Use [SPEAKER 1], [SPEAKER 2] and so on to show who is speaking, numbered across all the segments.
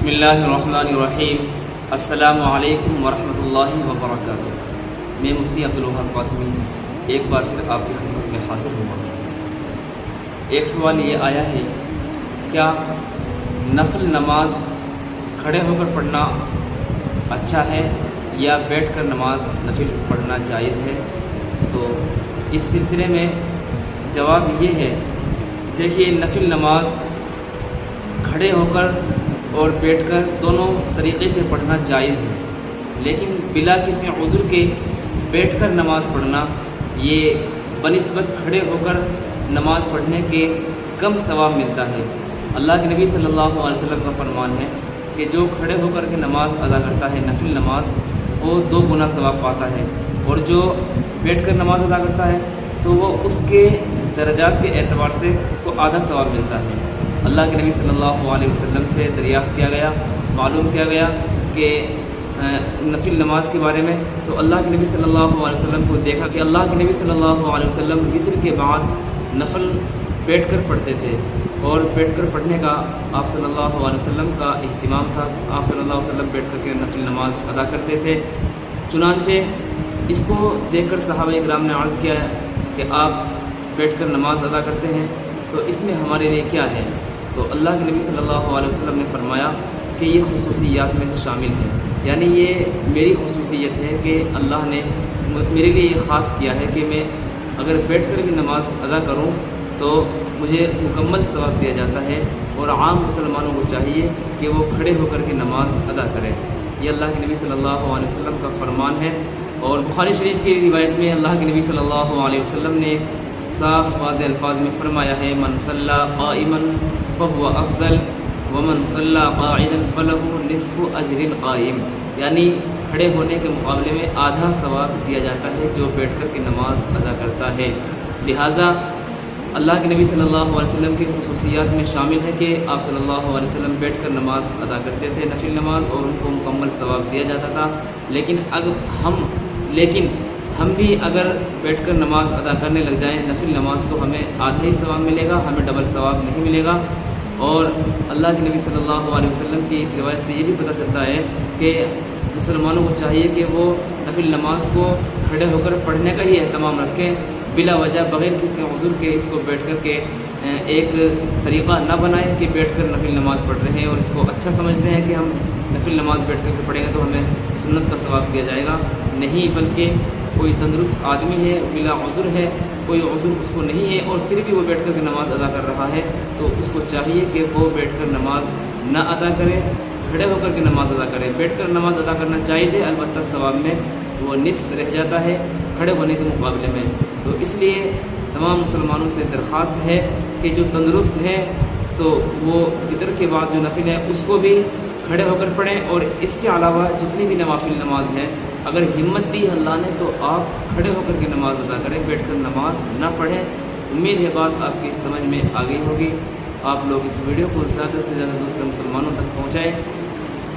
[SPEAKER 1] بسم اللہ الرحمن الرحیم۔ السلام علیکم ورحمۃ اللہ وبرکاتہ۔ میں مفتی عبدالوہاب قاسمی ایک بار پھر آپ کی خدمت میں حاضر ہوا۔ ایک سوال یہ آیا ہے، کیا نفل نماز کھڑے ہو کر پڑھنا اچھا ہے یا بیٹھ کر نماز نفل پڑھنا جائز ہے؟ تو اس سلسلے میں جواب یہ ہے، دیکھیے نفل نماز کھڑے ہو کر اور بیٹھ کر دونوں طریقے سے پڑھنا جائز ہے، لیکن بلا کسی عذر کے بیٹھ کر نماز پڑھنا یہ بنسبت کھڑے ہو کر نماز پڑھنے کے کم ثواب ملتا ہے۔ اللہ کے نبی صلی اللہ علیہ وسلم کا فرمان ہے کہ جو کھڑے ہو کر کے نماز ادا کرتا ہے نفل نماز، وہ 2 گنا ثواب پاتا ہے، اور جو بیٹھ کر نماز ادا کرتا ہے تو وہ اس کے درجات کے اعتبار سے اس کو آدھا ثواب ملتا ہے۔ اللہ کے نبی صلی اللہ علیہ وسلم سے دریافت کیا گیا، معلوم کیا گیا کہ نفل نماز کے بارے میں، تو اللہ کے نبی صلی اللہ علیہ وسلم کو دیکھا کہ اللہ کے نبی صلی اللہ علیہ وسلم وتر کے بعد نفل بیٹھ کر پڑھتے تھے، اور بیٹھ کر پڑھنے کا آپ صلی اللہ علیہ وسلم کا اہتمام تھا۔ آپ صلی اللہ علیہ وسلم بیٹھ کر کے نفل نماز ادا کرتے تھے۔ چنانچہ اس کو دیکھ کر صحابہ اکرام نے عرض کیا کہ آپ بیٹھ کر نماز ادا کرتے ہیں، تو اس میں ہمارے لیے کیا ہے؟ تو اللہ کے نبی صلی اللہ علیہ وسلم نے فرمایا کہ یہ خصوصیات میں سے شامل ہے، یعنی یہ میری خصوصیت ہے کہ اللہ نے میرے لیے یہ خاص کیا ہے کہ میں اگر بیٹھ کر بھی نماز ادا کروں تو مجھے مکمل ثواب دیا جاتا ہے، اور عام مسلمانوں کو چاہیے کہ وہ کھڑے ہو کر کے نماز ادا کریں۔ یہ اللہ کے نبی صلی اللہ علیہ وسلم کا فرمان ہے، اور بخاری شریف کی روایت میں اللہ کے نبی صلی اللہ علیہ وسلم نے صاف واضح الفاظ میں فرمایا ہے، من صلی قائما فهو افضل ومن صلی قاعدا فله نصف اجر القائم، یعنی کھڑے ہونے کے مقابلے میں آدھا ثواب دیا جاتا ہے جو بیٹھ کر کے نماز ادا کرتا ہے۔ لہٰذا اللہ کے نبی صلی اللہ علیہ وسلم کی خصوصیات میں شامل ہے کہ آپ صلی اللہ علیہ وسلم بیٹھ کر نماز ادا کرتے تھے نفل نماز، اور ان کو مکمل ثواب دیا جاتا تھا۔ لیکن ہم بھی اگر بیٹھ کر نماز ادا کرنے لگ جائیں نفل نماز، تو ہمیں آدھا ہی ثواب ملے گا، ہمیں ڈبل ثواب نہیں ملے گا۔ اور اللہ کے نبی صلی اللہ علیہ وسلم کی اس روایت سے یہ بھی پتہ چلتا ہے کہ مسلمانوں کو چاہیے کہ وہ نفل نماز کو کھڑے ہو کر پڑھنے کا ہی اہتمام رکھیں، بلا وجہ بغیر کسی عذر کے اس کو بیٹھ کر کے ایک طریقہ نہ بنائیں کہ بیٹھ کر نفل نماز پڑھ رہے ہیں اور اس کو اچھا سمجھتے ہیں کہ ہم نفل نماز بیٹھ کر کے پڑھیں گے تو ہمیں سنت کا ثواب دیا جائے گا۔ نہیں، بلکہ کوئی تندرست آدمی ہے، بلا عذر ہے، کوئی عذر اس کو نہیں ہے، اور پھر بھی وہ بیٹھ کر کے نماز ادا کر رہا ہے، تو اس کو چاہیے کہ وہ بیٹھ کر نماز نہ ادا کرے، کھڑے ہو کر کے نماز ادا کرے۔ بیٹھ کر نماز ادا کرنا جائز ہے، البتہ ثواب میں وہ نصف رہ جاتا ہے کھڑے ہونے کے مقابلے میں۔ تو اس لیے تمام مسلمانوں سے درخواست ہے کہ جو تندرست ہیں تو وہ فطر کے بعد جو نفل ہے اس کو بھی کھڑے ہو کر پڑھیں، اور اس کے علاوہ جتنی بھی نوافل نماز ہیں اگر ہمت دی اللہ نے تو آپ کھڑے ہو کر کے نماز ادا کریں، بیٹھ کر نماز نہ پڑھیں۔ امید ہے بات آپ کی سمجھ میں آ گئی ہوگی۔ آپ لوگ اس ویڈیو کو زیادہ سے زیادہ دوسرے مسلمانوں تک پہنچائیں۔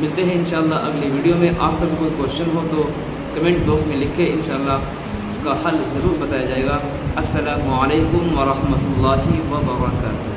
[SPEAKER 1] ملتے ہیں انشاءاللہ اگلی ویڈیو میں۔ آپ کا کوئی کوشچن ہو تو کمنٹ باکس میں لکھیں، انشاءاللہ اس کا حل ضرور بتایا جائے گا۔ السلام علیکم ورحمۃ اللہ وبرکاتہ۔